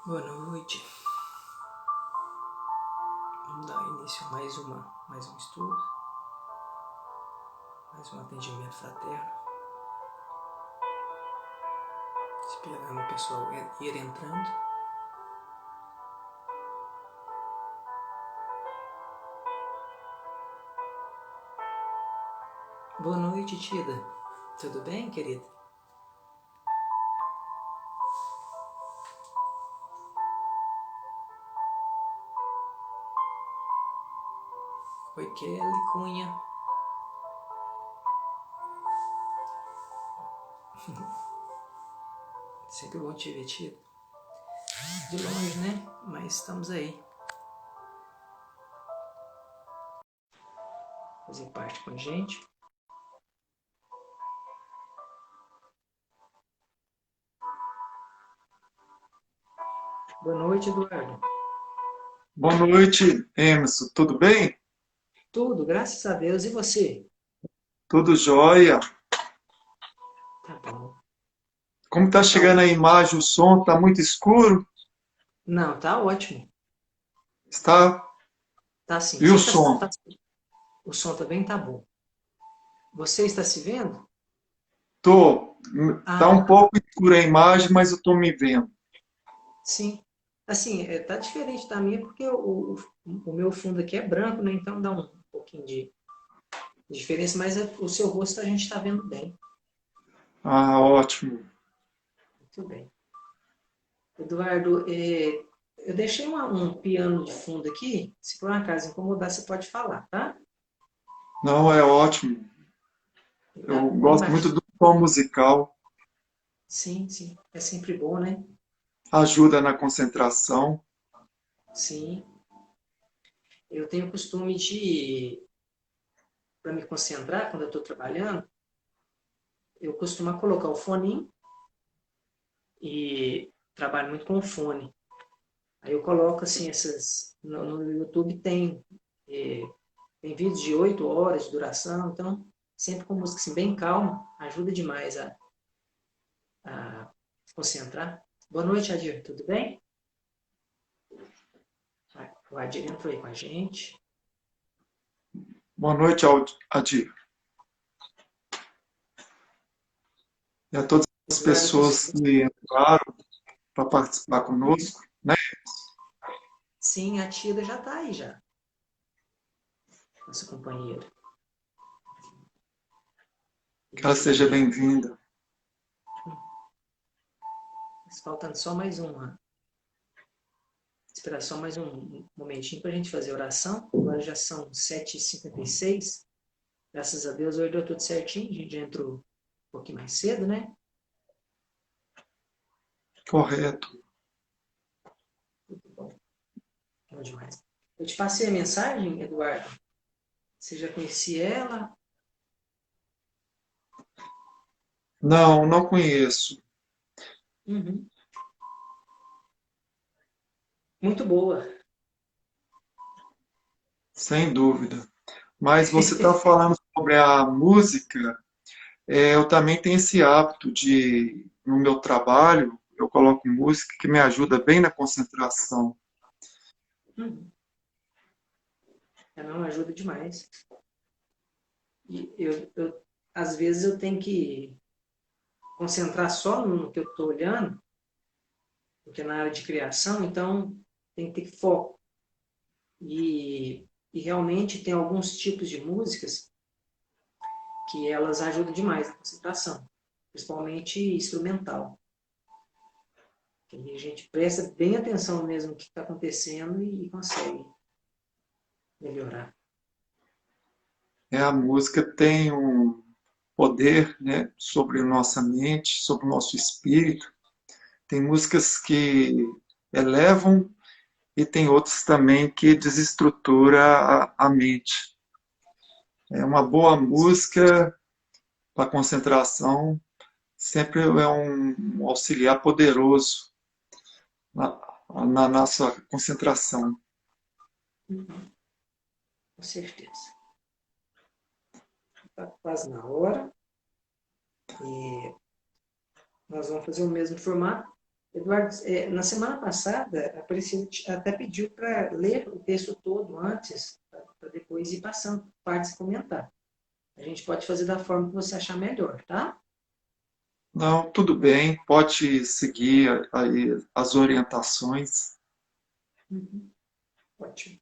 Boa noite. Vamos dar início a mais um estudo, mais um atendimento fraterno. Esperando o pessoal ir entrando. Boa noite, Tida. Tudo bem, querida? Oi, Kelly Cunha. Sempre bom te ver, Tida. De longe, né? Mas estamos aí. Fazer parte com a gente. Boa noite, Eduardo. Boa noite, Emerson. Tudo bem? Tudo, graças a Deus. E você? Tudo jóia. Tá bom. Como está Tá chegando a ótimo. imagem, o som? Está muito escuro? Não, tá ótimo. Está? Tá sim. E o Você som? o som também tá bom. Você está se vendo? Tô. Tá Ah, um pouco escura a imagem, mas eu estou me vendo. sim. Assim, tá diferente da minha porque o meu fundo aqui é branco, né? Então dá um pouquinho de diferença, mas o seu rosto a gente está vendo bem. Ah, ótimo. Muito bem. Eduardo, eu deixei um piano de fundo aqui. Se por um acaso incomodar, você pode falar, tá? Não, é ótimo. Ele Eu tá bem gosto muito baixinho. do som musical. Sim, sim. É sempre bom, né? Ajuda na concentração. Sim. Eu tenho o costume de, para me concentrar quando eu estou trabalhando, eu costumo colocar o fone e trabalho muito com o fone. Aí eu coloco assim essas. No YouTube eh, tem vídeos de 8 horas de duração, então sempre com música assim, bem calma, ajuda demais a se concentrar. Boa noite, Adir, tudo bem? O Adir entrou aí com a gente. Boa noite, Adir. E a todas as Eduardo, eu pessoas que entraram para participar conosco, né? sim, a Tida já está aí já, nossa companheira. Que ela seja E bem-vinda. faltando só mais uma. Esperar só mais um momentinho para a gente fazer a oração. Agora já são 7h56. Graças a Deus, hoje deu tudo certinho. A gente já entrou um pouquinho mais cedo, né? Correto. Tudo bom. Bom demais. Eu te passei a mensagem, Eduardo. Você já conhecia ela? Não, não conheço. Uhum. Muito boa. Sem dúvida. Mas você está falando sobre a música, eu também tenho esse hábito de, no meu trabalho, eu coloco música que me ajuda bem na concentração. Uhum. Ela não ajuda demais. E às vezes eu tenho que concentrar só no que eu estou olhando, porque é na área de criação, então tem que ter foco. E realmente tem alguns tipos de músicas que elas ajudam demais na concentração, principalmente instrumental. Que a gente presta bem atenção mesmo no que está acontecendo e consegue melhorar. A música tem um poder, né, sobre nossa mente, sobre o nosso espírito. Tem músicas que elevam e tem outras também que desestrutura a mente. É uma boa música para concentração, sempre é um auxiliar poderoso na, na nossa concentração. Uhum, com certeza. Está quase na hora. E nós vamos fazer o mesmo formato. Eduardo, na semana passada, a Priscila até pediu para ler o texto todo antes, para depois ir passando partes e comentar. A gente pode fazer da forma que você achar melhor, tá? Não, tudo bem, pode seguir aí as orientações. Uhum. Ótimo.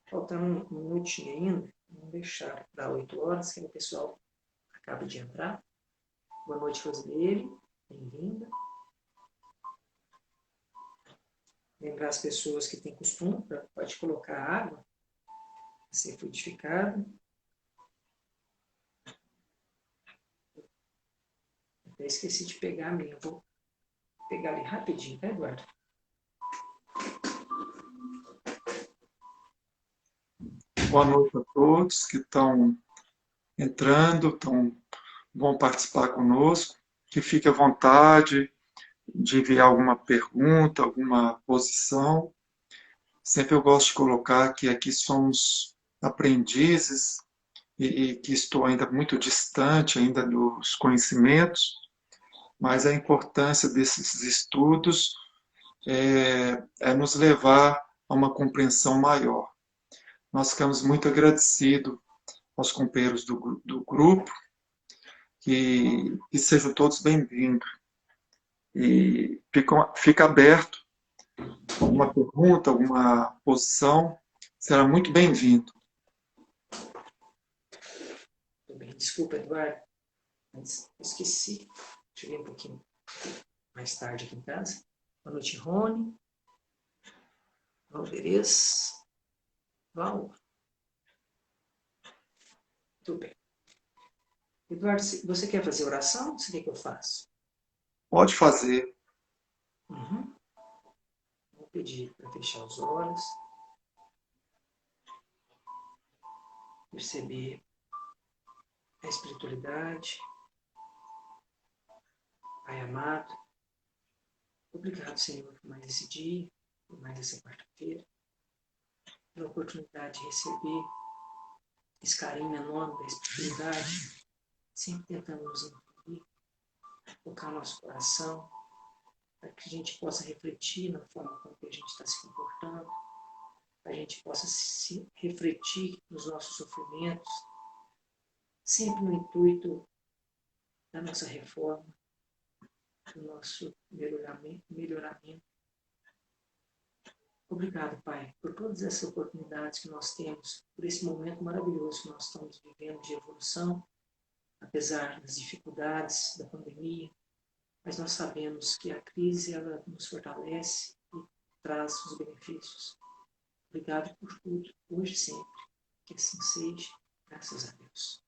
Faltando um minutinho ainda, vamos deixar para 8 horas, que o pessoal acaba de entrar. Boa noite, Rosimeire. Bem-vinda. Lembrar as pessoas que têm costume, pode colocar água a ser fluidificada. Até esqueci de pegar a minha. Vou pegar ali rapidinho, tá, Eduardo? Boa noite a todos que estão entrando, vão participar conosco. Que fique à vontade de enviar alguma pergunta, alguma posição. Sempre eu gosto de colocar que aqui somos aprendizes e que estou ainda muito distante ainda dos conhecimentos, mas a importância desses estudos é nos levar a uma compreensão maior. Nós ficamos muito agradecidos aos companheiros do grupo, que sejam todos bem-vindos. E fica aberto alguma pergunta, alguma posição, será muito bem-vindo. Tudo bem. Desculpa, Eduardo, mas esqueci. Cheguei um pouquinho mais tarde aqui em casa. Boa noite, Rony. Valderez. Val. Tudo bem. Eduardo, você quer fazer oração? Você quer que eu faça? Pode fazer. Uhum. Vou pedir para fechar os olhos. Perceber a espiritualidade. Pai amado, obrigado, Senhor, por mais esse dia, por mais essa quarta-feira, pela oportunidade de receber esse carinho enorme da espiritualidade, sempre tentando nos incluir, tocar nosso coração, para que a gente possa refletir na forma como que a gente está se comportando, para a gente possa se refletir nos nossos sofrimentos, sempre no intuito da nossa reforma, do nosso melhoramento. Obrigado, Pai, por todas essas oportunidades que nós temos, por esse momento maravilhoso que nós estamos vivendo de evolução, apesar das dificuldades da pandemia, mas nós sabemos que a crise ela nos fortalece e traz os benefícios. Obrigado por tudo, hoje e sempre. Que assim seja, graças a Deus.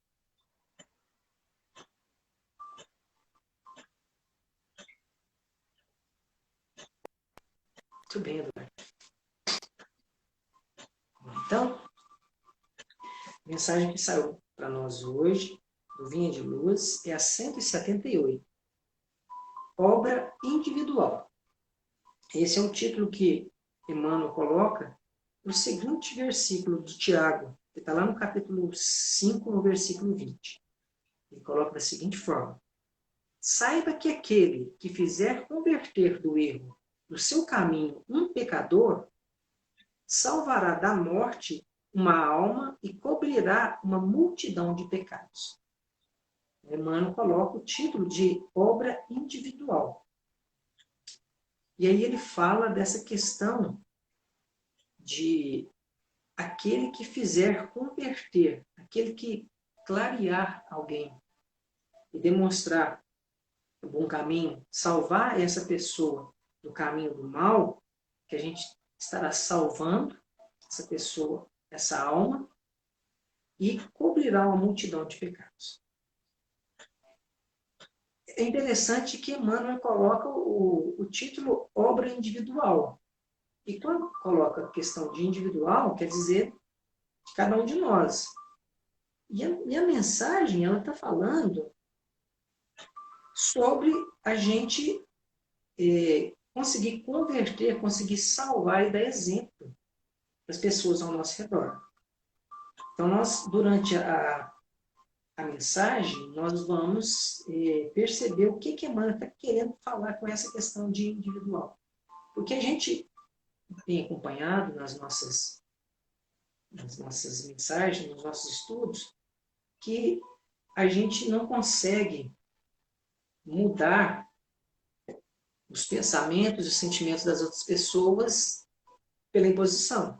Muito bem, Eduardo. Então, a mensagem que saiu para nós hoje, do Vinha de Luz, é a 178. Obra individual. Esse é um título que Emmanuel coloca no seguinte versículo de Tiago, que está lá no capítulo 5, no versículo 20. Ele coloca da seguinte forma: saiba que aquele que fizer converter do erro do seu caminho um pecador, salvará da morte uma alma e cobrirá uma multidão de pecados. Emmanuel coloca o título de obra individual. E aí ele fala dessa questão de aquele que fizer converter, aquele que clarear alguém e demonstrar o bom caminho, salvar essa pessoa do caminho do mal, que a gente estará salvando essa pessoa, essa alma, e cobrirá uma multidão de pecados. É interessante que Emmanuel coloca o título obra individual. E quando coloca a questão de individual, quer dizer de cada um de nós. E a mensagem, ela está falando sobre a gente conseguir converter, conseguir salvar e dar exemplo para as pessoas ao nosso redor. Então, nós, durante a mensagem, nós vamos perceber o que Emmanuel está querendo falar com essa questão de individual. Porque a gente tem acompanhado nas nossas mensagens, nos nossos estudos, que a gente não consegue mudar os pensamentos e os sentimentos das outras pessoas pela imposição.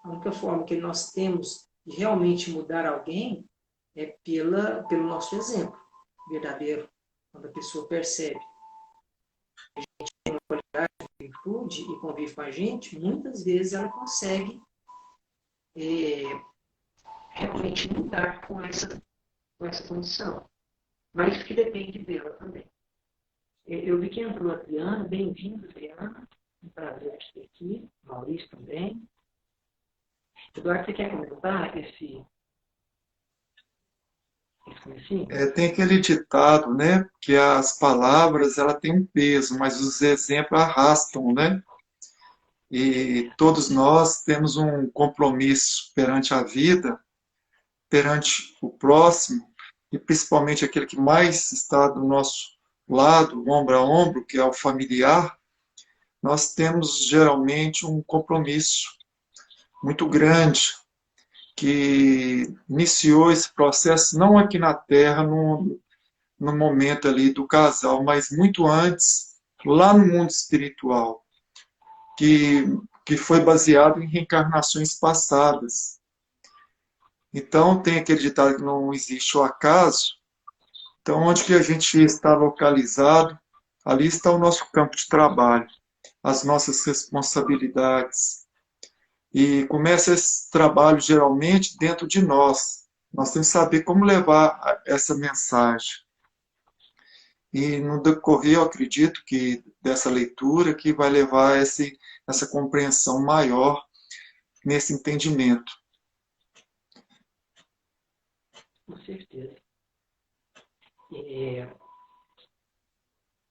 A única forma que nós temos de realmente mudar alguém é pelo nosso exemplo verdadeiro, quando a pessoa percebe que a gente tem uma qualidade de virtude e convive com a gente, muitas vezes ela consegue realmente mudar com essa condição. Mas isso que depende dela também. Eu vi que entrou a Adriana, bem-vinda, Adriana, um prazer te ter aqui, Maurício também. Eduardo, você quer comentar esse comecinho? Tem aquele ditado, né, que as palavras ela têm um peso, mas os exemplos arrastam, né? E todos nós temos um compromisso perante a vida, perante o próximo, e principalmente aquele que mais está do nosso lado, ombro a ombro, que é o familiar. Nós temos geralmente um compromisso muito grande que iniciou esse processo não aqui na Terra, no momento ali do casal, mas muito antes, lá no mundo espiritual, que foi baseado em reencarnações passadas. Então, tem aquele ditado que não existe o acaso. Então, onde que a gente está localizado, ali está o nosso campo de trabalho, as nossas responsabilidades. E começa esse trabalho, geralmente, dentro de nós. Nós temos que saber como levar essa mensagem. E no decorrer, eu acredito que dessa leitura que vai levar essa compreensão maior nesse entendimento. Com certeza.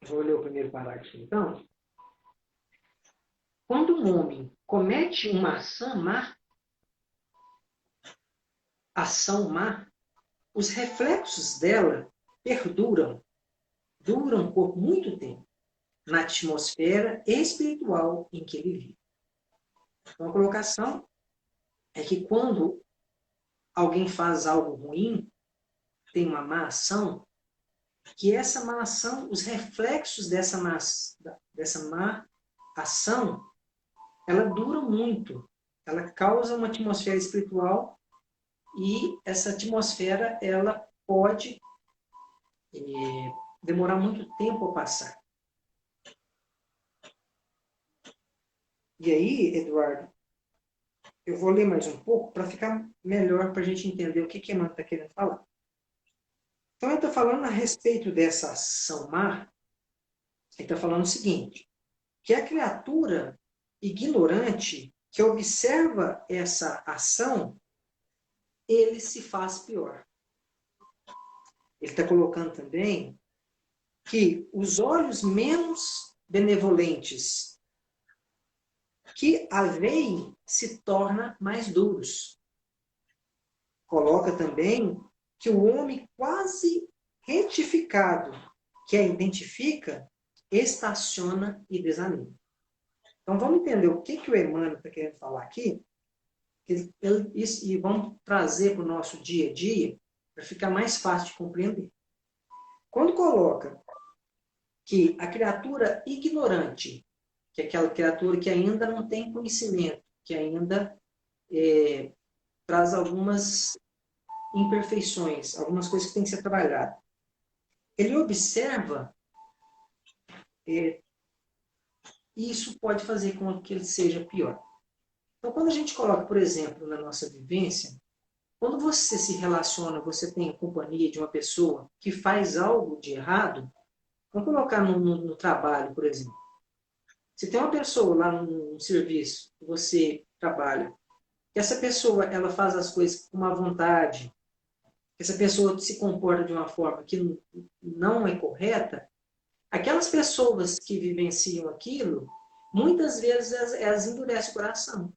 Vou ler o primeiro parágrafo, então. Quando um homem comete uma ação má, os reflexos dela duram por muito tempo, na atmosfera espiritual em que ele vive. Então, a colocação é que quando alguém faz algo ruim, tem uma má ação, que essa má ação, os reflexos dessa má ação, ela dura muito. Ela causa uma atmosfera espiritual e essa atmosfera ela pode demorar muito tempo a passar. E aí, Eduardo, eu vou ler mais um pouco para ficar melhor para a gente entender o que Emmanuel está querendo falar. Então, ele está falando a respeito dessa ação má, ele está falando o seguinte, que a criatura ignorante que observa essa ação, ele se faz pior. Ele está colocando também que os olhos menos benevolentes que a veem se tornam mais duros. Coloca também que o homem quase retificado, que a identifica, estaciona e desanima. Então vamos entender o que o Emmanuel está querendo falar aqui, e vamos trazer para o nosso dia a dia, para ficar mais fácil de compreender. Quando coloca que a criatura ignorante, que é aquela criatura que ainda não tem conhecimento, que ainda traz algumas imperfeições, algumas coisas que têm que ser trabalhadas. Ele observa e isso pode fazer com que ele seja pior. Então, quando a gente coloca, por exemplo, na nossa vivência, quando você se relaciona, você tem a companhia de uma pessoa que faz algo de errado, vamos colocar no trabalho, por exemplo. Se tem uma pessoa lá no serviço que você trabalha, que essa pessoa ela faz as coisas com má vontade, que essa pessoa se comporta de uma forma que não é correta, aquelas pessoas que vivenciam aquilo, muitas vezes elas endurecem o coração.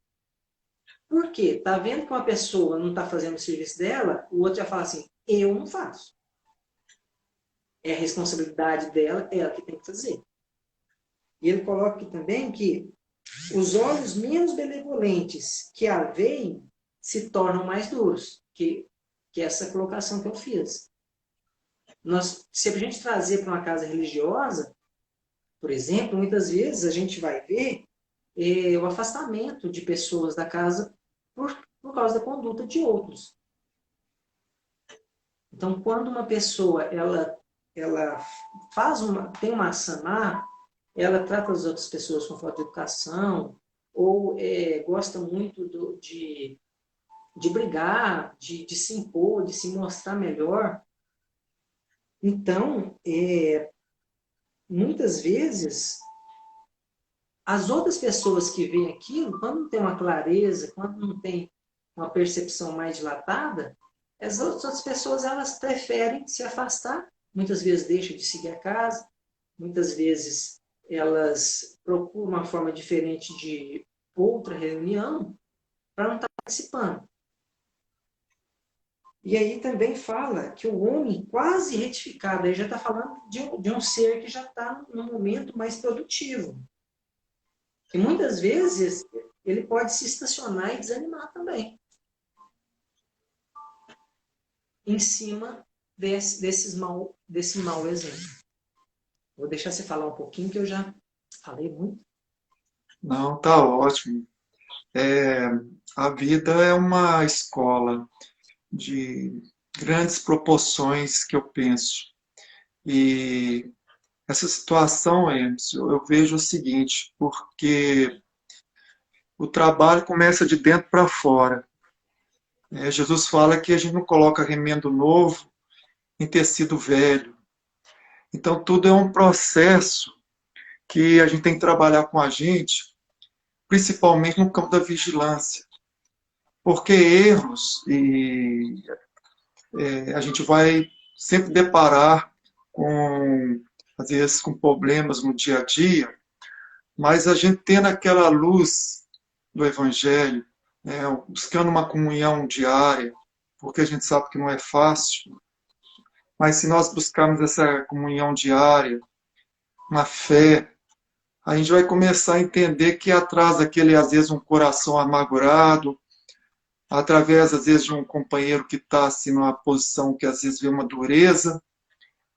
Por quê? Está vendo que uma pessoa não está fazendo o serviço dela, o outro já fala assim, eu não faço. É a responsabilidade dela, é ela que tem que fazer. E ele coloca aqui também que os olhos menos benevolentes que a veem se tornam mais duros, que essa colocação que eu fiz. Se a gente trazer para uma casa religiosa, por exemplo, muitas vezes a gente vai ver o afastamento de pessoas da casa por causa da conduta de outros. Então, quando uma pessoa ela tem uma ação má, ela trata as outras pessoas com falta de educação, ou gosta muito de brigar, de se impor, de se mostrar melhor. Então, muitas vezes, as outras pessoas que veem aquilo, quando não tem uma clareza, quando não tem uma percepção mais dilatada, as outras pessoas elas preferem se afastar, muitas vezes deixam de seguir a casa, muitas vezes elas procuram uma forma diferente de outra reunião para não estar participando. E aí também fala que o homem quase retificado, aí já está falando de um ser que já está no momento mais produtivo. E muitas vezes ele pode se estacionar e desanimar também. Em cima desse mau exemplo. Vou deixar você falar um pouquinho, que eu já falei muito. Não, tá ótimo. A vida é uma escola de grandes proporções que eu penso. E essa situação, Emerson, eu vejo o seguinte, porque o trabalho começa de dentro para fora. Jesus fala que a gente não coloca remendo novo em tecido velho. Então, tudo é um processo que a gente tem que trabalhar com a gente, principalmente no campo da vigilância. Porque erros, a gente vai sempre deparar com, às vezes, com problemas no dia a dia, mas a gente tendo aquela luz do Evangelho, buscando uma comunhão diária, porque a gente sabe que não é fácil, mas se nós buscarmos essa comunhão diária, uma fé, a gente vai começar a entender que atrás daquele, às vezes, um coração amargurado, através, às vezes, de um companheiro que está assim, numa posição que, às vezes, vê uma dureza,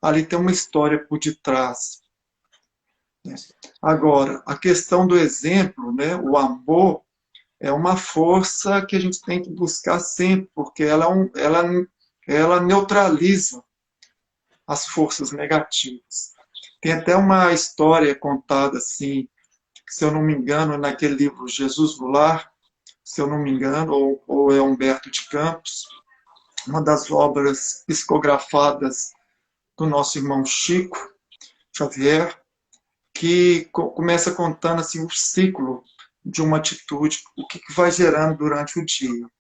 ali tem uma história por detrás. Agora, a questão do exemplo, né, o amor, é uma força que a gente tem que buscar sempre, porque ela neutraliza as forças negativas. Tem até uma história contada assim, se eu não me engano, naquele livro Jesus Goulart, se eu não me engano, ou é Humberto de Campos, uma das obras psicografadas do nosso irmão Chico Xavier, que começa contando assim, o ciclo de uma atitude, o que vai gerando durante o dia.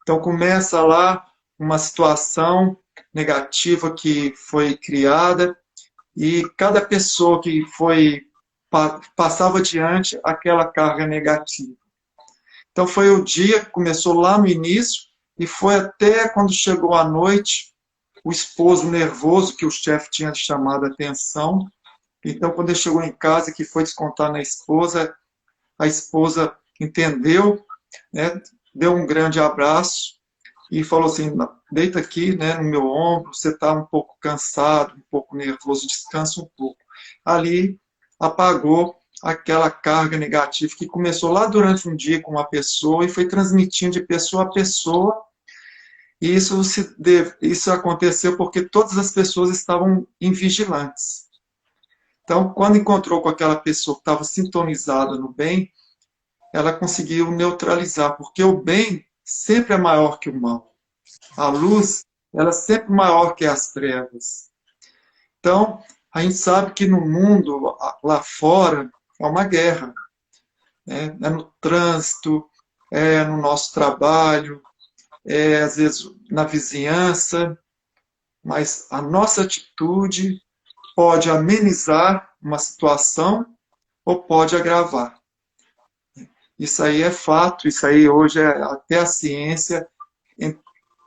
Então começa lá uma situação negativa que foi criada e cada pessoa que passava adiante aquela carga negativa. Então foi o dia que começou lá no início e foi até quando chegou a noite, o esposo nervoso que o chefe tinha chamado a atenção. Então quando ele chegou em casa que foi descontar na esposa, a esposa entendeu, né, deu um grande abraço e falou assim, deita aqui, né, no meu ombro, você está um pouco cansado, um pouco nervoso, descansa um pouco. Ali apagou aquela carga negativa que começou lá durante um dia com uma pessoa e foi transmitindo de pessoa a pessoa. E isso aconteceu porque todas as pessoas estavam em vigilantes. Então, quando encontrou com aquela pessoa que estava sintonizada no bem, ela conseguiu neutralizar, porque o bem sempre é maior que o mal. A luz, ela é sempre maior que as trevas. Então, a gente sabe que no mundo, lá fora, é uma guerra. É no trânsito, é no nosso trabalho, às vezes na vizinhança, mas a nossa atitude pode amenizar uma situação ou pode agravar. Isso aí é fato, isso aí hoje até a ciência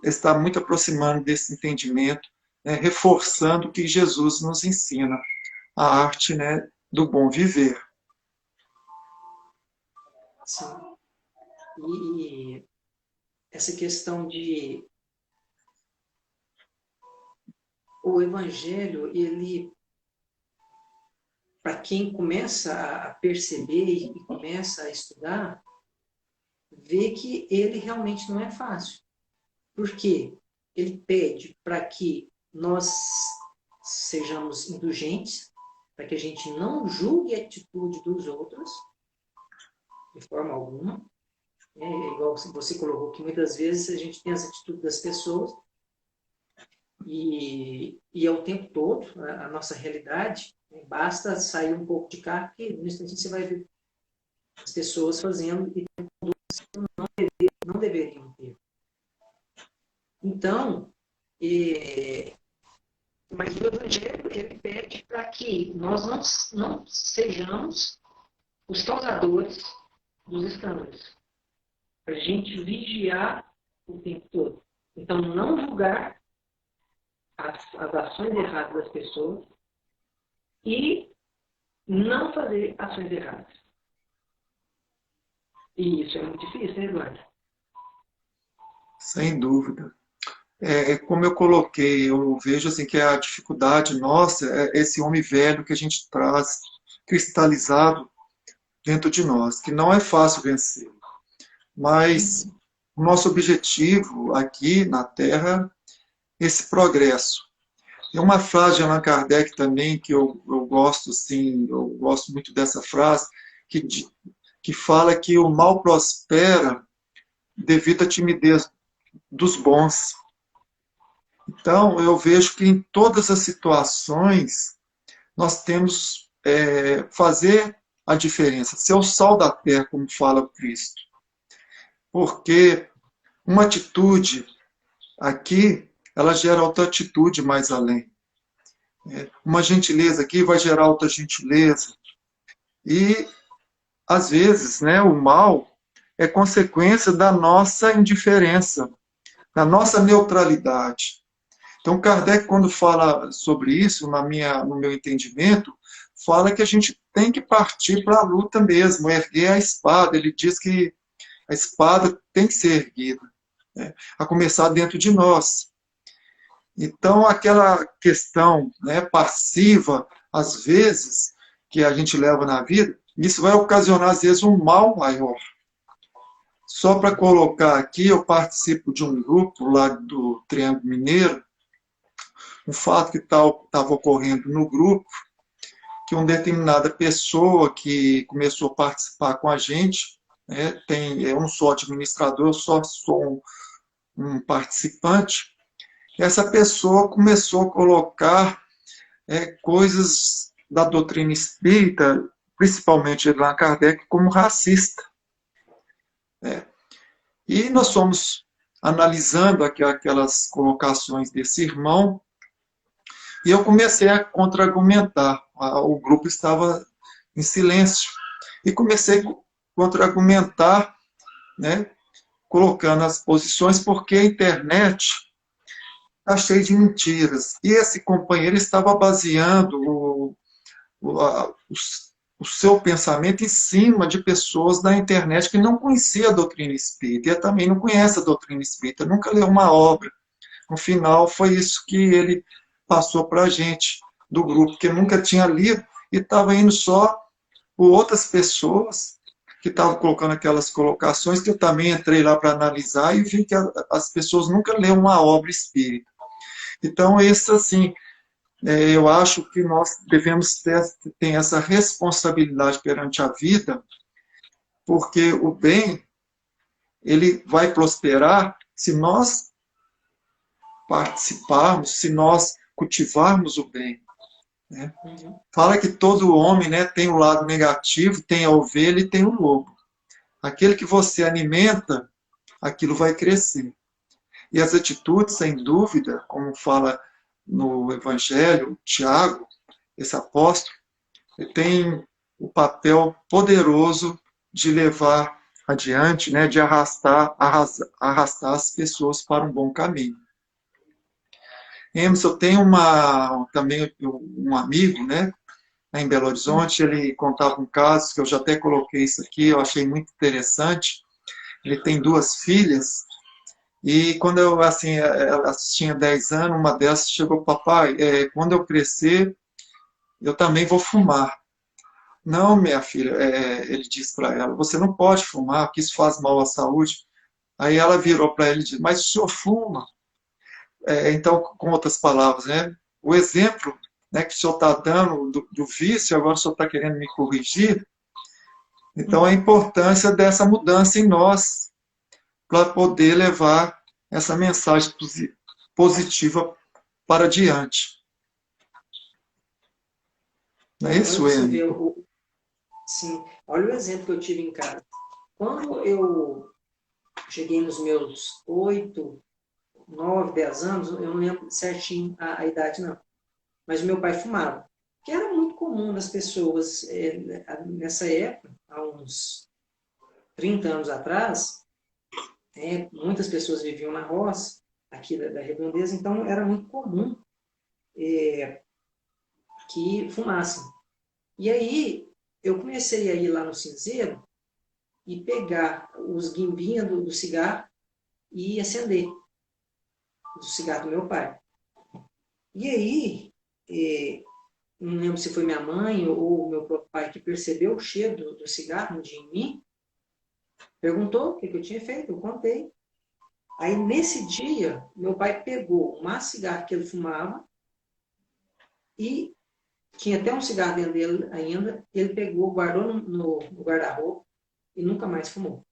está muito aproximando desse entendimento, né, reforçando o que Jesus nos ensina, a arte, né, do bom viver. Sim. E essa questão de o evangelho, ele, para quem começa a perceber e começa a estudar, vê que ele realmente não é fácil. Por quê? Ele pede para que nós sejamos indulgentes, para que a gente não julgue a atitude dos outros, de forma alguma. É igual você colocou, que muitas vezes a gente tem as atitudes das pessoas e é o tempo todo a nossa realidade. Né? Basta sair um pouco de cá que no instante você vai ver as pessoas fazendo e não deveriam ter. Então, mas o Evangelho ele pede para que nós não sejamos os causadores dos escândalos. Para a gente vigiar o tempo todo. Então, não julgar as ações erradas das pessoas e não fazer ações erradas. E isso é muito difícil, né, Eduardo? Sem dúvida. Como eu coloquei, eu vejo assim que a dificuldade nossa é esse homem velho que a gente traz cristalizado dentro de nós, que não é fácil vencer. Mas o nosso objetivo aqui na Terra é esse progresso. Tem uma frase de Allan Kardec também que eu gosto, assim, eu gosto muito dessa frase, que fala que o mal prospera devido à timidez dos bons. Então, eu vejo que em todas as situações nós temos fazer a diferença, ser o sal da terra, como fala o Cristo. Porque uma atitude aqui, ela gera outra atitude mais além. Uma gentileza aqui vai gerar outra gentileza. E, às vezes, né, o mal é consequência da nossa indiferença, da nossa neutralidade. Então, Kardec, quando fala sobre isso, no meu entendimento, fala que a gente tem que partir para a luta mesmo, erguer a espada. Ele diz que a espada tem que ser erguida, né, a começar dentro de nós. Então, aquela questão, né, passiva, às vezes, que a gente leva na vida, isso vai ocasionar, às vezes, um mal maior. Só para colocar aqui, eu participo de um grupo lá do Triângulo Mineiro, um fato que estava ocorrendo no grupo, que uma determinada pessoa que começou a participar com a gente, né, eu não sou administrador, eu só sou um participante, essa pessoa começou a colocar coisas da doutrina espírita, principalmente de Allan Kardec, como racista. E nós fomos analisando aquelas colocações desse irmão, e eu comecei a contra-argumentar. O grupo estava em silêncio. E comecei a contra-argumentar, né, colocando as posições, porque a internet está cheia de mentiras. E esse companheiro estava baseando o seu pensamento em cima de pessoas da internet que não conheciam a doutrina espírita. E também não conhece a doutrina espírita, nunca leu uma obra. No final, foi isso que ele passou para a gente, do grupo, que nunca tinha lido e estava indo só por outras pessoas que estavam colocando aquelas colocações, que eu também entrei lá para analisar e vi que as pessoas nunca leram uma obra espírita. Então, isso, assim, eu acho que nós devemos ter essa responsabilidade perante a vida, porque o bem, ele vai prosperar se nós participarmos, se nós cultivarmos o bem. Né? Fala que todo homem, né, tem o lado negativo, tem a ovelha e tem o lobo. Aquele que você alimenta, aquilo vai crescer. E as atitudes, sem dúvida, como fala no Evangelho, Tiago, esse apóstolo, ele tem o papel poderoso de levar adiante, né, de arrastar as pessoas para um bom caminho. Emerson, eu tenho também um amigo, né, em Belo Horizonte, ele contava um caso, que eu já até coloquei isso aqui, eu achei muito interessante. Ele tem duas filhas, e quando eu, assim, elas tinham 10 anos, uma dessas chegou, papai, quando eu crescer, eu também vou fumar. Não, minha filha, ele disse para ela, você não pode fumar, porque isso faz mal à saúde. Aí ela virou para ele e disse, mas o senhor fuma? Então, com outras palavras, né, o exemplo, né, que o senhor está dando do vício, agora o senhor está querendo me corrigir. Então, a importância dessa mudança em nós, para poder levar essa mensagem positiva para diante. Não é Olha isso, para você ver, Êmico? sim, olha o exemplo que eu tive em casa. Quando eu cheguei nos meus 8, 9, 10 anos, eu não lembro certinho a idade, não. Mas o meu pai fumava, que era muito comum nas pessoas nessa época, há uns 30 anos atrás, muitas pessoas viviam na roça, aqui da redondeza, então era muito comum que fumassem. E aí eu comecei a ir lá no cinzeiro e pegar os guimbinhos do cigarro e acender o cigarro do meu pai. E aí, não lembro se foi minha mãe ou o meu próprio pai que percebeu o cheiro do cigarro um dia em mim, perguntou o que eu tinha feito, eu contei. Aí, nesse dia, meu pai pegou o maço de cigarro que ele fumava e tinha até um cigarro dentro dele ainda, ele pegou, guardou no guarda-roupa e nunca mais fumou.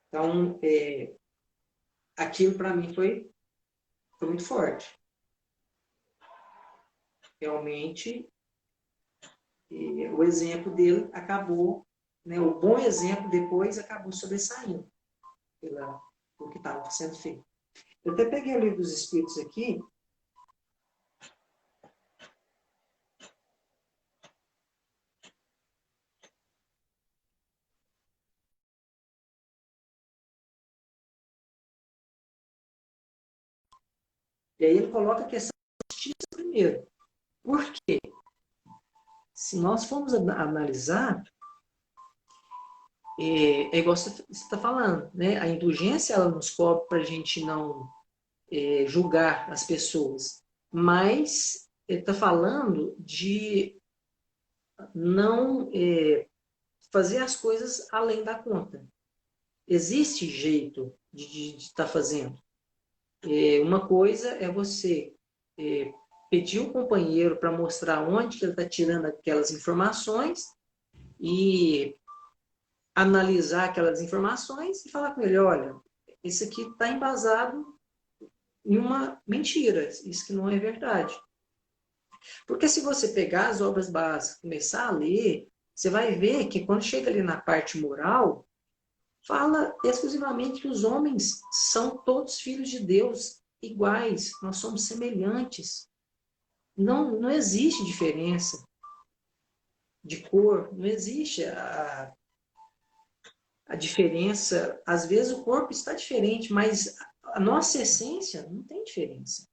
Então, aquilo para mim foi muito forte. Realmente, o exemplo dele acabou, né, o bom exemplo depois acabou sobressaindo pelo que estava sendo feito. Eu até peguei o livro dos Espíritos aqui. E aí ele coloca a questão da justiça primeiro. Por quê? Se nós formos analisar, igual você está falando, né? A indulgência ela nos cobre para a gente não julgar as pessoas, mas ele está falando de não fazer as coisas além da conta. Existe jeito de estar fazendo. Uma coisa é você pedir o companheiro para mostrar onde que ele está tirando aquelas informações e analisar aquelas informações e falar com ele, olha, isso aqui está embasado em uma mentira, isso que não é verdade. Porque se você pegar as obras básicas, começar a ler, você vai ver que quando chega ali na parte moral, fala exclusivamente que os homens são todos filhos de Deus, iguais, nós somos semelhantes. Não existe diferença de cor, não existe a diferença. Às vezes o corpo está diferente, mas a nossa essência não tem diferença.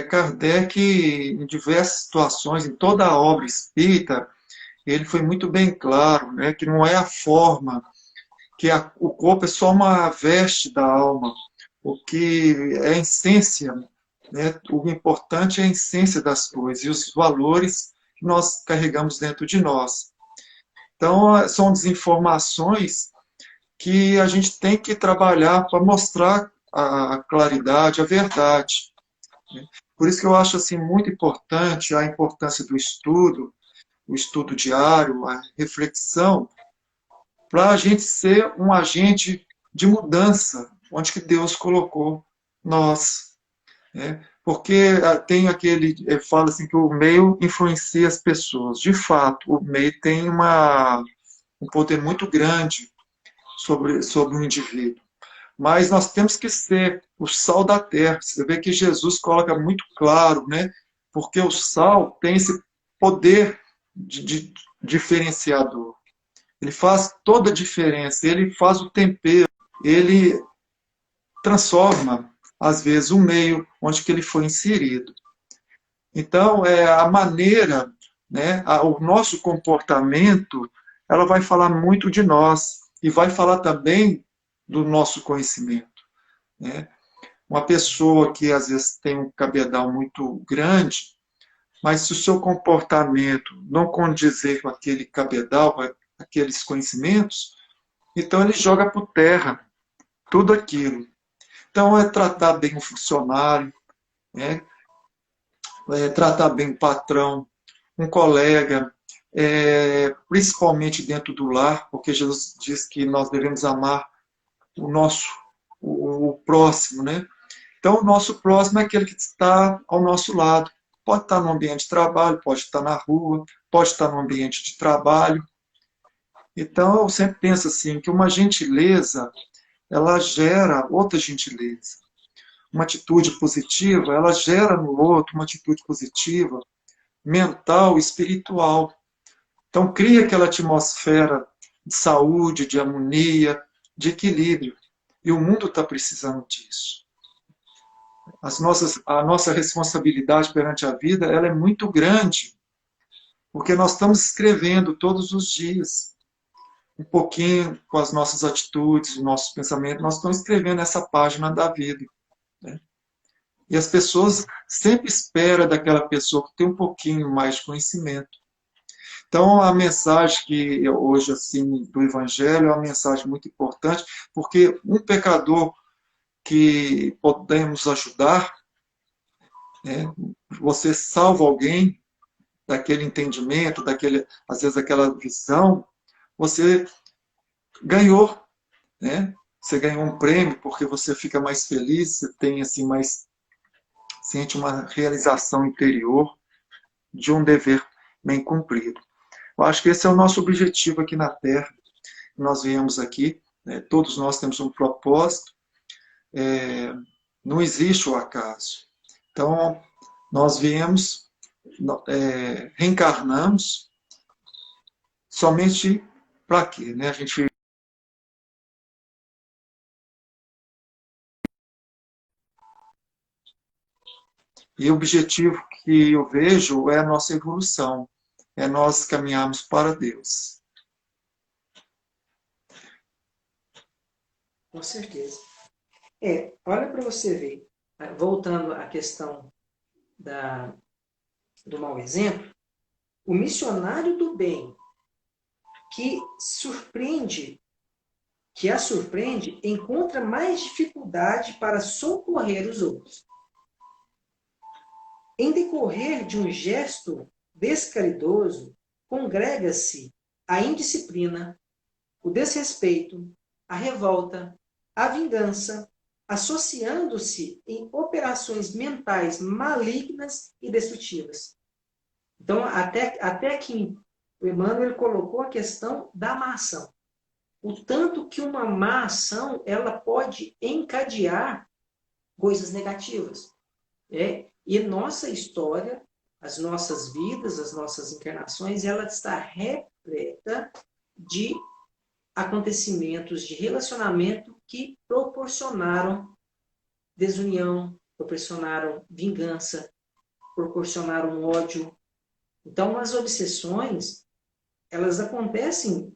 Kardec, em diversas situações, em toda a obra espírita, ele foi muito bem claro, né, que não é a forma, que o corpo é só uma veste da alma, o que é a essência, né, o importante é a essência das coisas e os valores que nós carregamos dentro de nós. Então, são desinformações que a gente tem que trabalhar para mostrar a claridade, a verdade. Por isso que eu acho assim, muito importante a importância do estudo, o estudo diário, a reflexão, para a gente ser um agente de mudança, onde que Deus colocou nós. Né? Porque tem fala assim que o meio influencia as pessoas. De fato, o meio tem um poder muito grande sobre o indivíduo. Mas nós temos que ser o sal da terra. Você vê que Jesus coloca muito claro, né? Porque o sal tem esse poder de diferenciador. Ele faz toda a diferença, ele faz o tempero, ele transforma, às vezes, o meio onde que ele foi inserido. Então, a maneira, né, o nosso comportamento, ela vai falar muito de nós e vai falar também do nosso conhecimento, né? Uma pessoa que às vezes tem um cabedal muito grande, mas se o seu comportamento não condizer com aquele cabedal, com aqueles conhecimentos, então ele joga por terra tudo aquilo. Então é tratar bem o funcionário, né? Tratar bem o patrão, um colega, principalmente dentro do lar, porque Jesus diz que nós devemos amar o nosso, o próximo, né? Então, o nosso próximo é aquele que está ao nosso lado. Pode estar no ambiente de trabalho, pode estar na rua, pode estar no ambiente de trabalho. Então, eu sempre penso assim, que uma gentileza, ela gera outra gentileza. Uma atitude positiva, ela gera no outro uma atitude positiva, mental, espiritual. Então, cria aquela atmosfera de saúde, de harmonia, de equilíbrio. E o mundo está precisando disso. A nossa responsabilidade perante a vida, ela é muito grande, porque nós estamos escrevendo todos os dias, um pouquinho com as nossas atitudes, os nossos pensamentos, nós estamos escrevendo essa página da vida, né? E as pessoas sempre esperam daquela pessoa que tem um pouquinho mais de conhecimento. Então, a mensagem que hoje, assim, do Evangelho é uma mensagem muito importante, porque um pecador que podemos ajudar, né, você salva alguém daquele entendimento, às vezes aquela visão, você ganhou, né? Você ganhou um prêmio porque você fica mais feliz, você tem assim sente uma realização interior de um dever bem cumprido. Eu acho que esse é o nosso objetivo aqui na Terra. Nós viemos aqui, né, todos nós temos um propósito, não existe o acaso. Então, nós viemos, reencarnamos somente para quê? Né? A gente E o objetivo que eu vejo é a nossa evolução, é nós caminharmos para Deus. Com certeza. Olha para você ver, voltando à questão do mau exemplo, o missionário do bem que a surpreende, encontra mais dificuldade para socorrer os outros. Em decorrer de um gesto descaridoso, congrega-se a indisciplina, o desrespeito, a revolta, a vingança, associando-se em operações mentais malignas e destrutivas. Então, até aqui, o Emmanuel colocou a questão da má ação. O tanto que uma má ação ela pode encadear coisas negativas. E nossa história, as nossas vidas, as nossas encarnações, ela está repleta de acontecimentos de relacionamento que proporcionaram desunião, proporcionaram vingança, proporcionaram ódio. Então, as obsessões, elas acontecem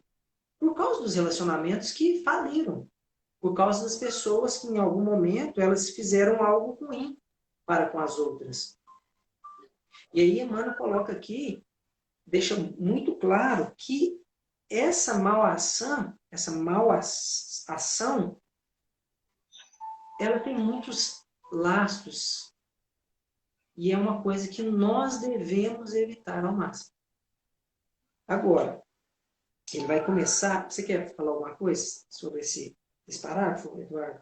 por causa dos relacionamentos que faliram, por causa das pessoas que em algum momento elas fizeram algo ruim para com as outras. E aí Emmanuel coloca aqui, deixa muito claro que essa mal ação, ela tem muitos lastros e é uma coisa que nós devemos evitar ao máximo. Agora, ele vai começar. Você quer falar alguma coisa sobre esse parágrafo, Eduardo?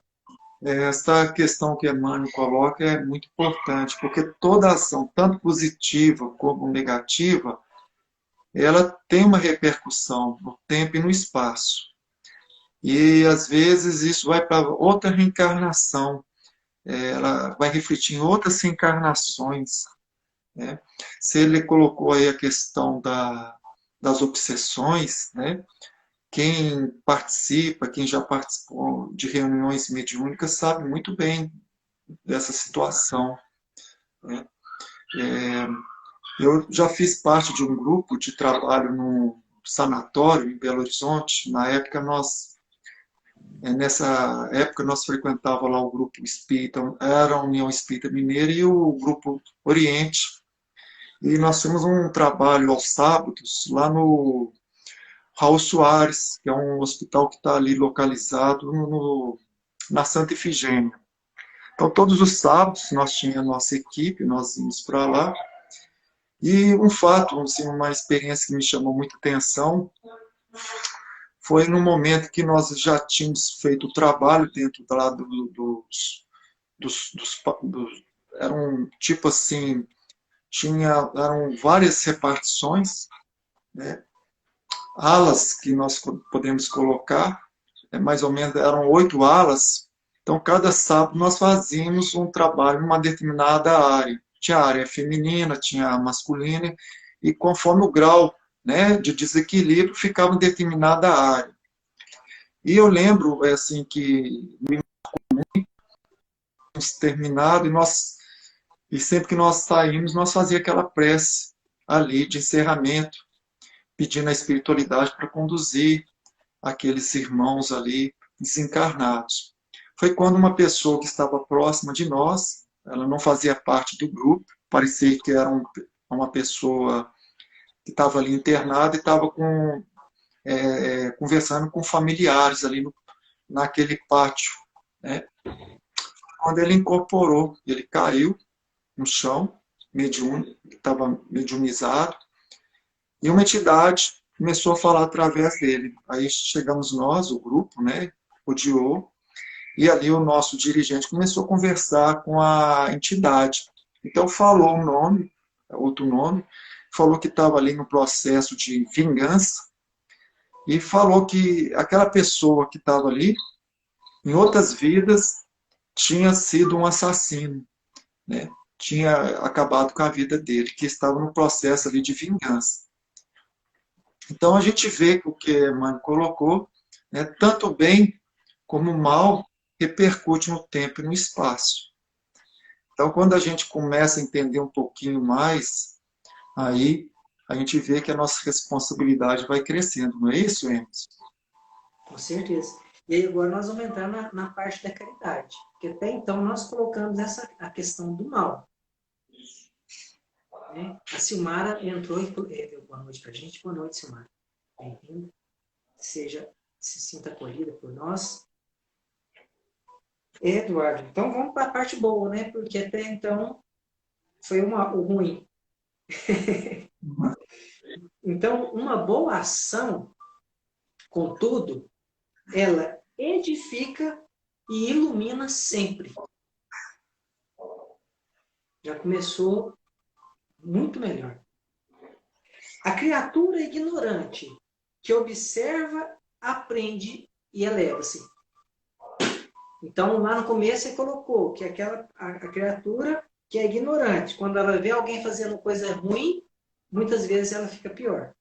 Essa questão que Emmanuel coloca é muito importante, porque toda ação, tanto positiva como negativa, ela tem uma repercussão no tempo e no espaço. E, às vezes, isso vai para outra reencarnação, ela vai refletir em outras reencarnações, né? Se ele colocou aí a questão das obsessões, né? quem participa, quem já participou de reuniões mediúnicas, sabe muito bem dessa situação, né? É, eu já fiz parte de um grupo de trabalho no sanatório em Belo Horizonte. Nessa época nós frequentava lá o grupo espírita, era a União Espírita Mineira e o grupo Oriente. E nós tínhamos um trabalho aos sábados lá no Raul Soares, que é um hospital que está ali localizado na Santa Efigênia. Então, todos os sábados nós tínhamos a nossa equipe, nós íamos para lá. E um fato, assim, uma experiência que me chamou muita atenção, foi no momento que nós já tínhamos feito o trabalho dentro lá eram tipo assim, eram várias repartições, né, alas que nós podemos colocar, mais ou menos eram 8 alas. Então, cada sábado nós fazíamos um trabalho em uma determinada área. Tinha a área feminina, tinha a masculina, e conforme o grau, né, de desequilíbrio, ficava em determinada área. E eu lembro assim que tínhamos terminado e sempre que nós saímos, nós fazíamos aquela prece ali de encerramento, pedindo a espiritualidade para conduzir aqueles irmãos ali desencarnados. Foi quando uma pessoa que estava próxima de nós, ela não fazia parte do grupo, parecia que era uma pessoa que estava ali internada e estava conversando com familiares ali naquele pátio, né? Quando ele incorporou, ele caiu no chão, estava mediunizado, e uma entidade começou a falar através dele. Aí chegamos nós, o grupo, né, odiou, e ali o nosso dirigente começou a conversar com a entidade. Então falou um nome, outro nome, falou que estava ali no processo de vingança, e falou que aquela pessoa que estava ali, em outras vidas, tinha sido um assassino, né? Tinha acabado com a vida dele, que estava no processo ali de vingança. Então a gente vê que o que a mãe colocou, né, tanto o bem como o mal repercute no tempo e no espaço. Então quando a gente começa a entender um pouquinho mais, aí a gente vê que a nossa responsabilidade vai crescendo, não é isso, Emerson? Com certeza. E aí agora nós vamos entrar na parte da caridade. Porque até então nós colocamos a questão do mal. Né? A Silmara entrou e deu boa noite para a gente. Boa noite, Silmara. Bem-vinda. Se sinta acolhida por nós. Eduardo, então vamos para a parte boa, né? Porque até então foi o ruim. Então, uma boa ação, contudo, ela edifica e ilumina sempre. Já começou muito melhor. A criatura ignorante que observa, aprende e eleva-se. Então, lá no começo, ele colocou que a criatura que é ignorante, quando ela vê alguém fazendo coisa ruim, muitas vezes ela fica pior.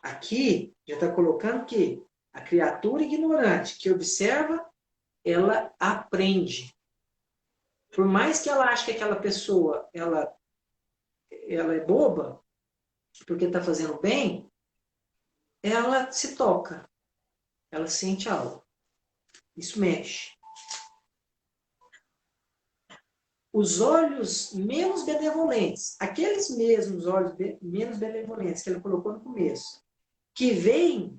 Aqui, já está colocando que a criatura ignorante que observa, ela aprende. Por mais que ela ache que aquela pessoa ela é boba, porque está fazendo bem, ela se toca, ela sente algo. Isso mexe. Os olhos menos benevolentes, aqueles mesmos olhos menos benevolentes que ele colocou no começo, que veem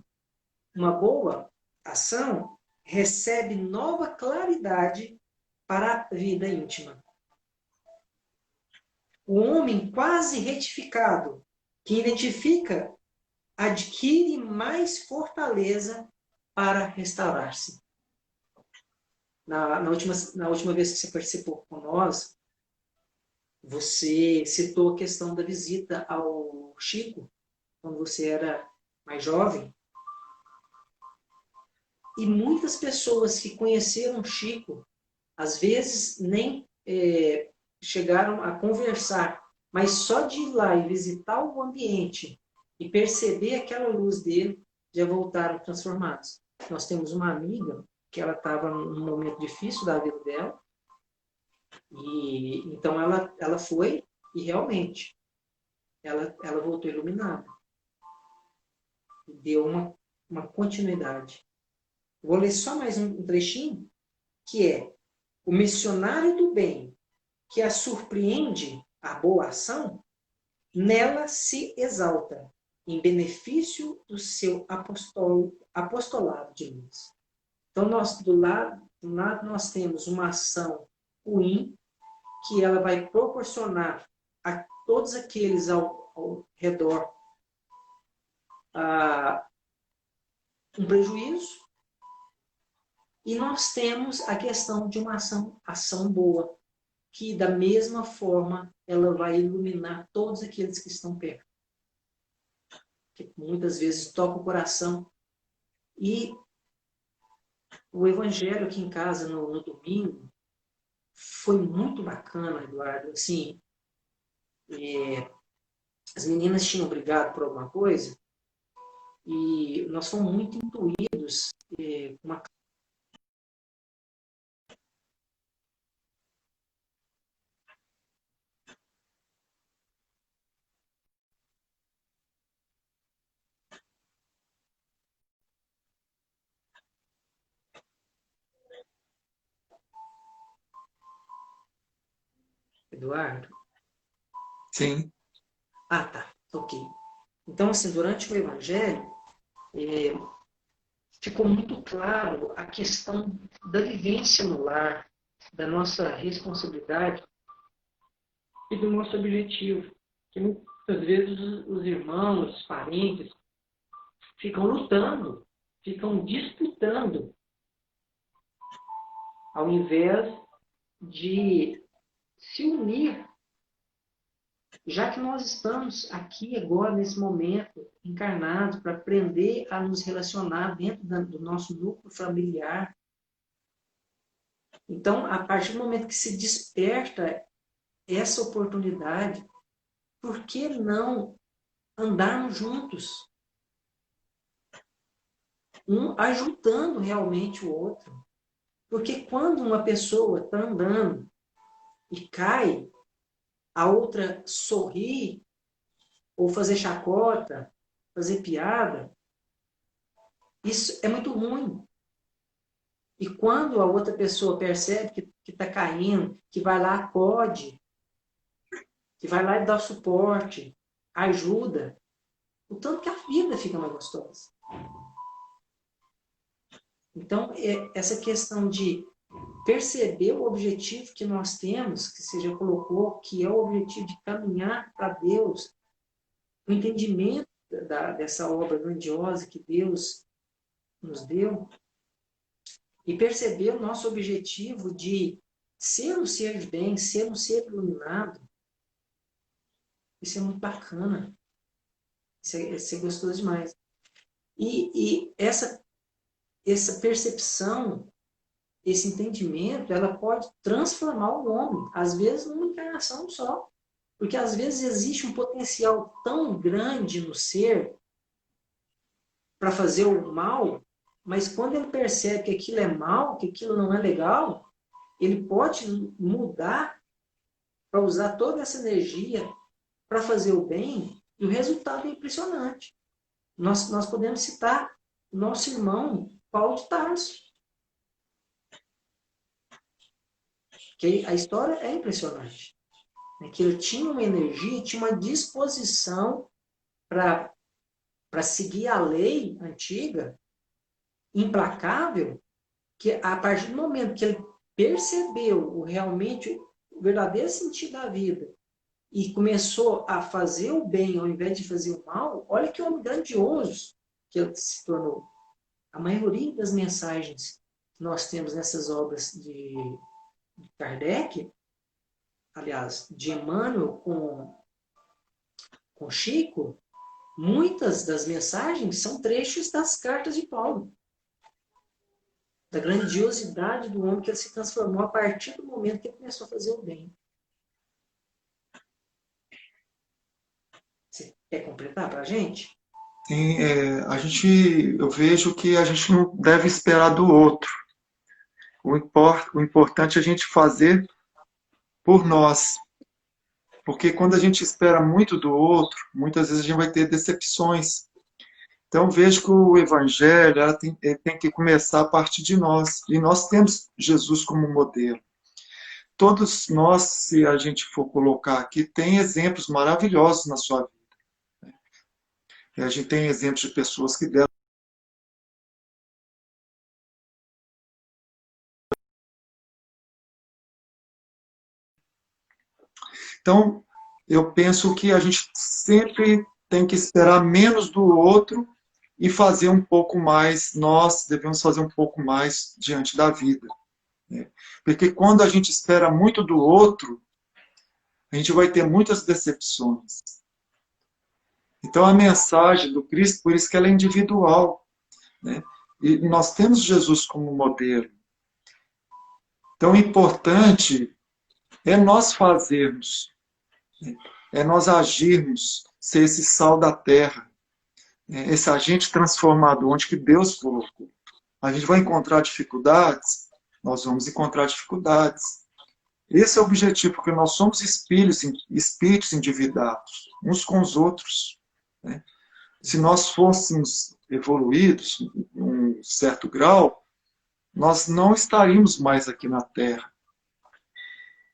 uma boa ação, recebe nova claridade para a vida íntima. O homem quase retificado, que identifica, adquire mais fortaleza para restaurar-se. Na última vez que você participou com nós, você citou a questão da visita ao Chico, quando você era mais jovem. E muitas pessoas que conheceram Chico, às vezes nem chegaram a conversar, mas só de ir lá e visitar o ambiente e perceber aquela luz dele, já voltaram transformados. Nós temos uma amiga que ela estava num momento difícil da vida dela, e então ela foi e realmente ela voltou iluminada. Deu uma continuidade. Vou ler só mais um trechinho, que é: o missionário do bem que a surpreende a boa ação, nela se exalta, em benefício do seu apostolado de luz. Então, do lado nós temos uma ação ruim, que ela vai proporcionar a todos aqueles ao redor um prejuízo, e nós temos a questão de uma ação boa, que da mesma forma ela vai iluminar todos aqueles que estão perto. Que muitas vezes toca o coração. E o evangelho aqui em casa no domingo foi muito bacana, Eduardo. Assim, as meninas tinham brigado por alguma coisa e nós fomos muito intuídos com uma Eduardo. Sim. Ah, tá. Ok. Então, assim, durante o evangelho, ficou muito claro a questão da vivência no lar, da nossa responsabilidade e do nosso objetivo. Que muitas vezes os irmãos, os parentes, ficam lutando, ficam disputando, ao invés de se unir, já que nós estamos aqui agora, nesse momento, encarnados, para aprender a nos relacionar dentro do nosso núcleo familiar. Então, a partir do momento que se desperta essa oportunidade, por que não andarmos juntos? Um ajudando realmente o outro. Porque quando uma pessoa está andando e cai, a outra sorri, ou fazer chacota, fazer piada, isso é muito ruim. E quando a outra pessoa percebe que está caindo, que vai lá, acode, que vai lá e dá suporte, ajuda, o tanto que a vida fica mais gostosa. Então, essa questão de perceber o objetivo que nós temos, que você já colocou, que é o objetivo de caminhar para Deus, o entendimento dessa obra grandiosa que Deus nos deu, e perceber o nosso objetivo de ser um ser de bem, ser um ser iluminado, isso é muito bacana. Isso é gostoso demais. E essa percepção, esse entendimento, ela pode transformar o homem, às vezes numa encarnação só. Porque às vezes existe um potencial tão grande no ser para fazer o mal, mas quando ele percebe que aquilo é mal, que aquilo não é legal, ele pode mudar para usar toda essa energia para fazer o bem, e o resultado é impressionante. Nós podemos citar nosso irmão Paulo de Tarso, que a história é impressionante. Que ele tinha uma energia, tinha uma disposição para seguir a lei antiga, implacável, que a partir do momento que ele percebeu realmente o verdadeiro sentido da vida e começou a fazer o bem ao invés de fazer o mal, olha que homem grandioso que ele se tornou. A maioria das mensagens que nós temos nessas obras de Kardec, aliás, de Emmanuel com Chico, muitas das mensagens são trechos das cartas de Paulo. Da grandiosidade do homem que ele se transformou a partir do momento que ele começou a fazer o bem. Você quer completar para a gente? eu vejo que a gente não deve esperar do outro. O importante é a gente fazer por nós. Porque quando a gente espera muito do outro, muitas vezes a gente vai ter decepções. Então, vejo que o evangelho ele tem que começar a partir de nós. E nós temos Jesus como modelo. Todos nós, se a gente for colocar aqui, tem exemplos maravilhosos na sua vida. E a gente tem exemplos de pessoas que deram. Então, eu penso que a gente sempre tem que esperar menos do outro e fazer um pouco mais, nós devemos fazer um pouco mais diante da vida. Né? Porque quando a gente espera muito do outro, a gente vai ter muitas decepções. Então a mensagem do Cristo, por isso que ela é individual. Né? E nós temos Jesus como modelo. Então o importante é nós fazermos, é nós agirmos, ser esse sal da terra, esse agente transformador, onde que Deus colocou. A gente vai encontrar dificuldades, nós vamos encontrar dificuldades. Esse é o objetivo, porque nós somos espíritos endividados, uns com os outros. Né? Se nós fôssemos evoluídos em um certo grau, nós não estaríamos mais aqui na Terra.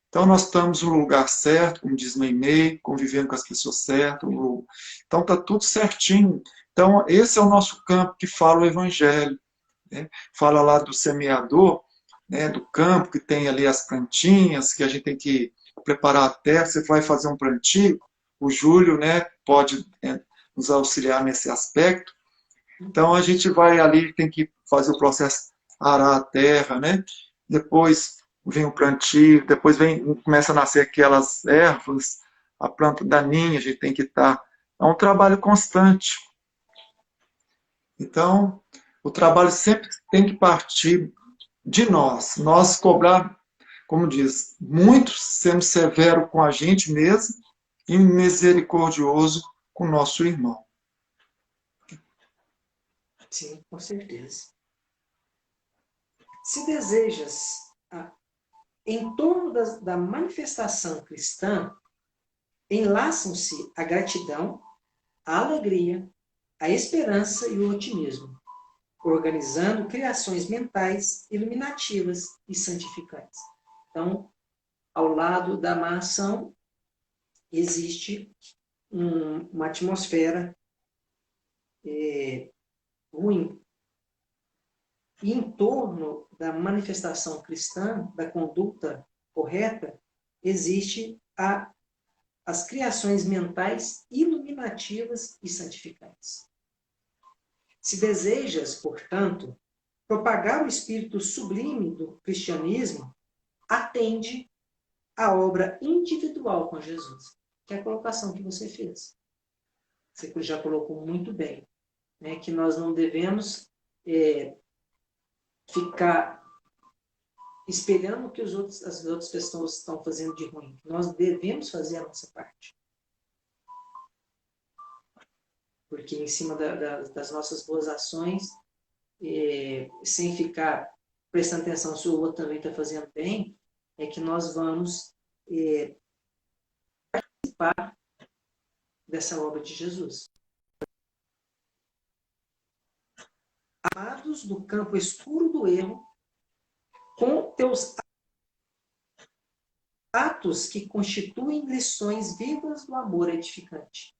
Então nós estamos no lugar certo, como diz Meimei, convivendo com as pessoas certas. Então está tudo certinho. Então esse é o nosso campo que fala o Evangelho. Né? Fala lá do semeador, né, do campo, que tem ali as plantinhas, que a gente tem que preparar a terra, você vai fazer um plantio, o Júlio, né, pode nos auxiliar nesse aspecto. Então a gente vai ali, tem que fazer o processo, arar a terra, né? Depois vem o plantio, depois começa a nascer aquelas ervas, a planta daninha, a gente tem que estar... É um trabalho constante. Então, o trabalho sempre tem que partir de nós. Nós cobrar, como diz, muito sendo severo com a gente mesmo e misericordioso com o nosso irmão. Sim, com certeza. Se desejas, em torno da manifestação cristã, enlaçam-se a gratidão, a alegria, a esperança e o otimismo, organizando criações mentais iluminativas e santificantes. Então, ao lado da má ação, existe uma atmosfera ruim. E em torno da manifestação cristã, da conduta correta, existe as criações mentais iluminativas e santificantes. Se desejas, portanto, propagar o espírito sublime do cristianismo, atende à obra individual com Jesus, que é a colocação que você fez. Você já colocou muito bem, né, que nós não devemos ficar espelhando o que as outras pessoas estão fazendo de ruim. Nós devemos fazer a nossa parte. Porque em cima das nossas boas ações, sem ficar prestando atenção se o outro também está fazendo bem, é que nós vamos participar dessa obra de Jesus. Amados do campo escuro do erro, com teus atos que constituem lições vivas do amor edificante.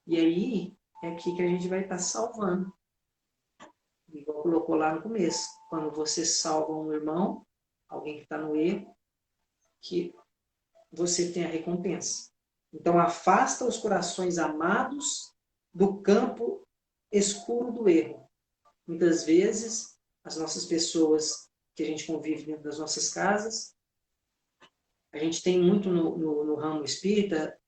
E aí é aqui que a gente vai estar salvando. Igual colocou lá no começo. Quando você salva um irmão, alguém que está no erro, que você tem a recompensa. Então afasta os corações amados do campo escuro do erro. Muitas vezes, as nossas pessoas que a gente convive dentro das nossas casas, a gente tem muito no ramo espírita,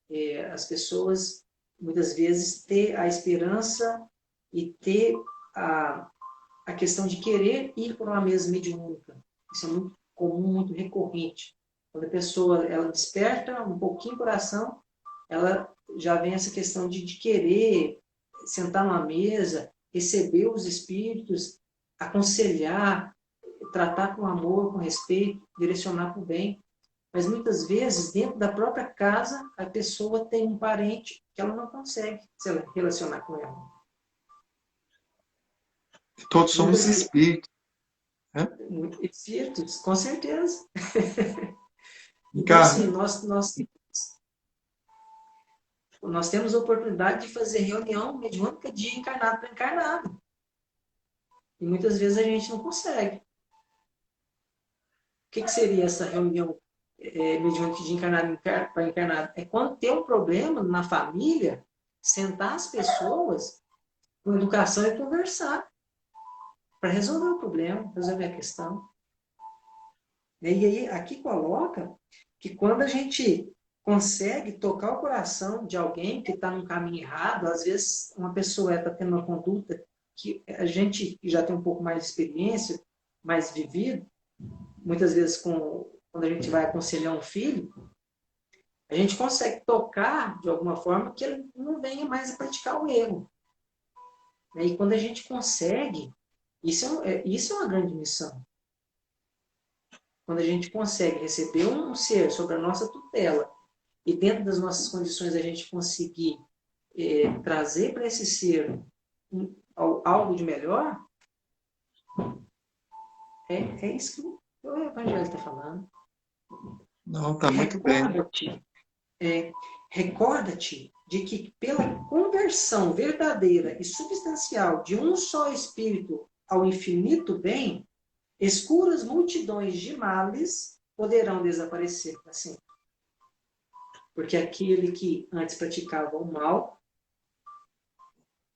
as pessoas, muitas vezes, ter a esperança e ter a questão de querer ir para uma mesa mediúnica. Isso é muito comum, muito recorrente. Quando a pessoa ela desperta um pouquinho o coração, ela já vem essa questão de querer sentar numa mesa, receber os espíritos, aconselhar, tratar com amor, com respeito, direcionar para o bem. Mas muitas vezes, dentro da própria casa, a pessoa tem um parente que ela não consegue se relacionar com ela. Todos somos Muitas vezes, espíritos, né? espíritos, com certeza. Então, assim, Encarna. nós temos a oportunidade de fazer reunião mediúnica de encarnado para encarnado. E muitas vezes a gente não consegue. O que seria essa reunião mediúnica de encarnado para encarnado? É quando tem um problema na família, sentar as pessoas com educação e conversar para resolver o problema, resolver a questão. E aí, aqui coloca que quando a gente consegue tocar o coração de alguém que está num caminho errado, às vezes uma pessoa está tendo uma conduta que a gente já tem um pouco mais de experiência, mais vivido, muitas vezes quando a gente vai aconselhar um filho, a gente consegue tocar de alguma forma que ele não venha mais a praticar o erro. E quando a gente consegue, isso é uma grande missão. Quando a gente consegue receber um ser sobre a nossa tutela e dentro das nossas condições a gente conseguir trazer para esse ser algo de melhor, é isso que o Evangelho está falando. Não, está muito bem. Recorda-te, recorda-te de que pela conversão verdadeira e substancial de um só Espírito ao infinito bem, escuras multidões de males poderão desaparecer para sempre. Porque aquele que antes praticava o mal,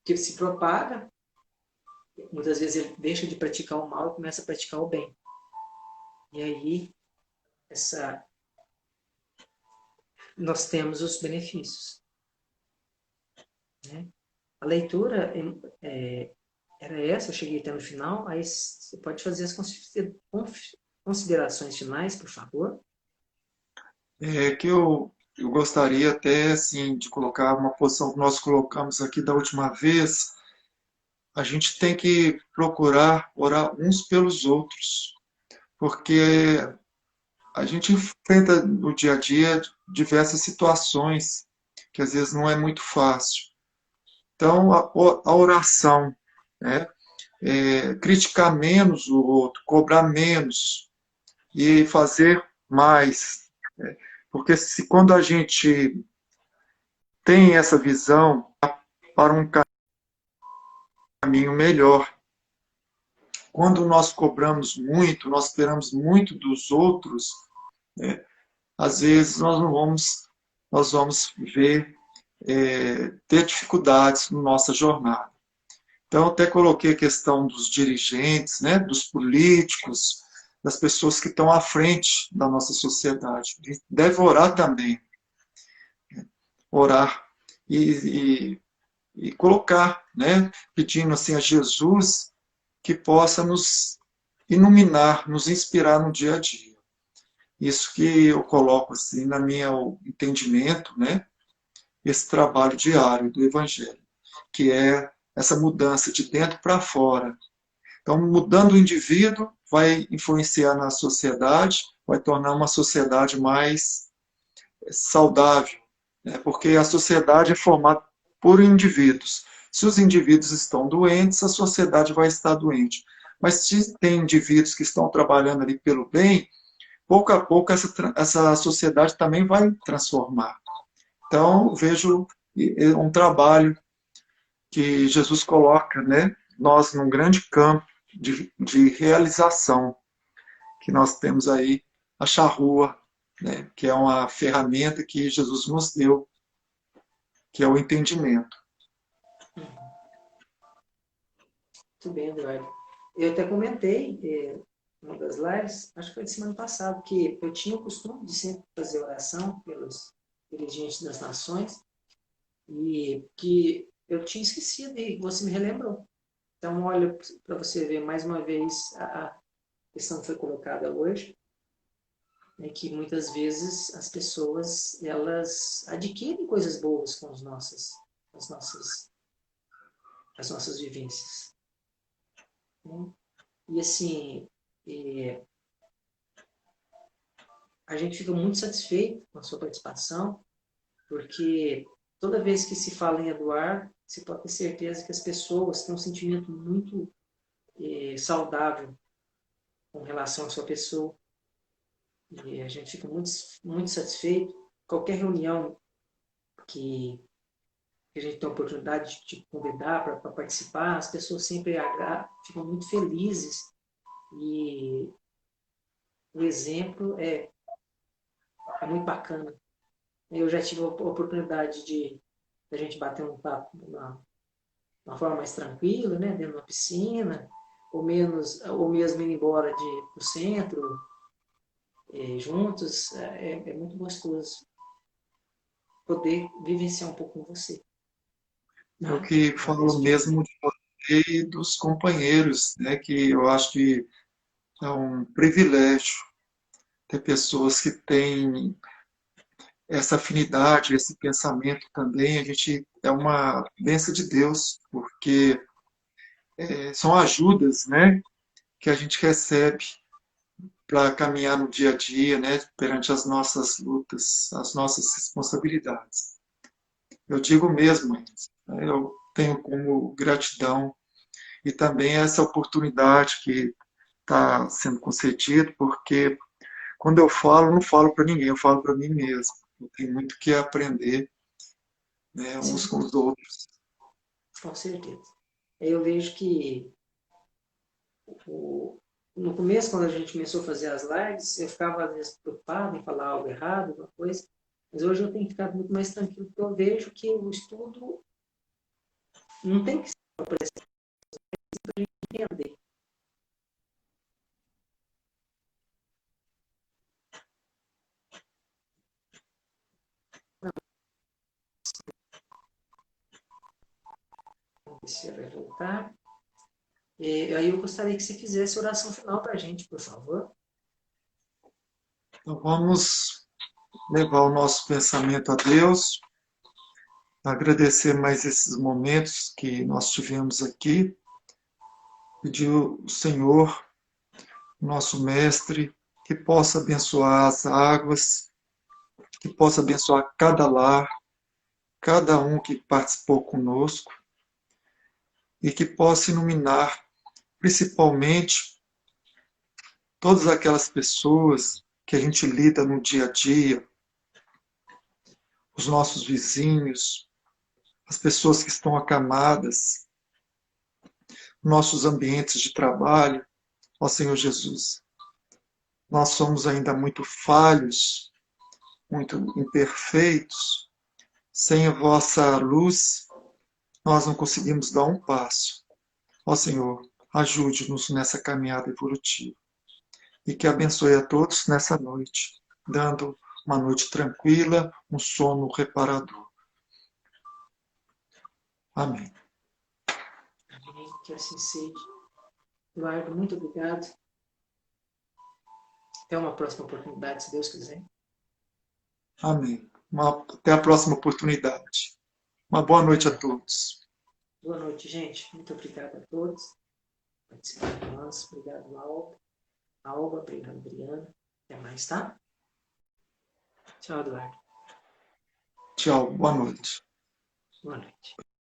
que se propaga, muitas vezes ele deixa de praticar o mal e começa a praticar o bem. E aí, nós temos os benefícios. Né? A leitura era essa, eu cheguei até no final, aí você pode fazer as considerações finais, por favor. É que eu gostaria até assim de colocar uma posição que nós colocamos aqui da última vez. A gente tem que procurar orar uns pelos outros, porque a gente enfrenta no dia a dia diversas situações que às vezes não é muito fácil. Então, a oração, né? Criticar menos o outro, cobrar menos e fazer mais. Né? Porque se quando a gente tem essa visão para um caminho melhor, quando nós cobramos muito, nós esperamos muito dos outros, né? Às vezes nós vamos ver ter dificuldades na nossa jornada. Então, eu até coloquei a questão dos dirigentes, né, dos políticos, das pessoas que estão à frente da nossa sociedade. Deve orar também. Orar e colocar, né, pedindo assim a Jesus que possa nos iluminar, nos inspirar no dia a dia. Isso que eu coloco assim na minha entendimento, né, esse trabalho diário do Evangelho, que é essa mudança de dentro para fora. Então, mudando o indivíduo, vai influenciar na sociedade, vai tornar uma sociedade mais saudável, né? Porque a sociedade é formada por indivíduos. Se os indivíduos estão doentes, a sociedade vai estar doente. Mas se tem indivíduos que estão trabalhando ali pelo bem, pouco a pouco essa sociedade também vai transformar. Então, vejo um trabalho que Jesus coloca, né, nós num grande campo de realização, que nós temos aí a charrua, né, que é uma ferramenta que Jesus nos deu, que é o entendimento. Muito bem, Eduardo. Eu até comentei uma das lives, acho que foi de semana passada, que eu tinha o costume de sempre fazer oração pelos dirigentes das nações e que eu tinha esquecido e você me relembrou. Então, olha, para você ver mais uma vez a questão que foi colocada hoje, é que muitas vezes as pessoas elas adquirem coisas boas com as nossas as nossas vivências. Né? E assim, a gente fica muito satisfeito com a sua participação, porque toda vez que se fala em Eduardo, você pode ter certeza que as pessoas têm um sentimento muito saudável com relação à sua pessoa. E a gente fica muito, muito satisfeito. Qualquer reunião que a gente tem a oportunidade de te convidar para participar, as pessoas sempre ficam muito felizes. E o exemplo é muito bacana. Eu já tive a oportunidade de a gente bater um papo uma forma mais tranquila, né, dentro de uma piscina, ou mesmo ir embora do centro, juntos, é muito gostoso poder vivenciar um pouco com você. Eu Tá? que falo Agradeço demais. mesmo de você e dos companheiros, né, que eu acho que é um privilégio ter pessoas que têm essa afinidade, esse pensamento também. A gente é uma bênção de Deus, porque são ajudas, né, que a gente recebe para caminhar no dia a dia, né, perante as nossas lutas, as nossas responsabilidades. Eu digo mesmo, né, eu tenho como gratidão e também essa oportunidade que está sendo concedida, porque quando eu falo, eu não falo para ninguém, eu falo para mim mesmo. Eu tenho muito que aprender, né, uns com Sim, os outros. com certeza. Eu vejo que o, no começo, quando a gente começou a fazer as lives, eu ficava às vezes preocupado em falar algo errado, alguma coisa, mas hoje eu tenho ficado muito mais tranquilo, porque eu vejo que o estudo não tem que ser para entender. Você vai voltar. Aí eu gostaria que você fizesse a oração final para a gente, por favor. Então vamos levar o nosso pensamento a Deus, agradecer mais esses momentos que nós tivemos aqui, pedir ao Senhor, nosso Mestre, que possa abençoar as águas, que possa abençoar cada lar, cada um que participou conosco, e que possa iluminar principalmente todas aquelas pessoas que a gente lida no dia a dia, os nossos vizinhos, as pessoas que estão acamadas, nossos ambientes de trabalho, ó Senhor Jesus. Nós somos ainda muito falhos, muito imperfeitos. Sem a vossa luz, nós não conseguimos dar um passo. Ó Senhor, ajude-nos nessa caminhada evolutiva e que abençoe a todos nessa noite, dando uma noite tranquila, um sono reparador. Amém. Amém. Que assim seja. Eduardo, muito obrigado. Até uma próxima oportunidade, se Deus quiser. Amém. Até a próxima oportunidade. Uma boa noite a Obrigado. todos. Boa noite, gente. Muito obrigado a todos. Participaram com nós. Obrigado, Alba. Alba, obrigado, Adriana. Até mais, tá? Tchau, Eduardo. Tchau, boa noite. Boa noite.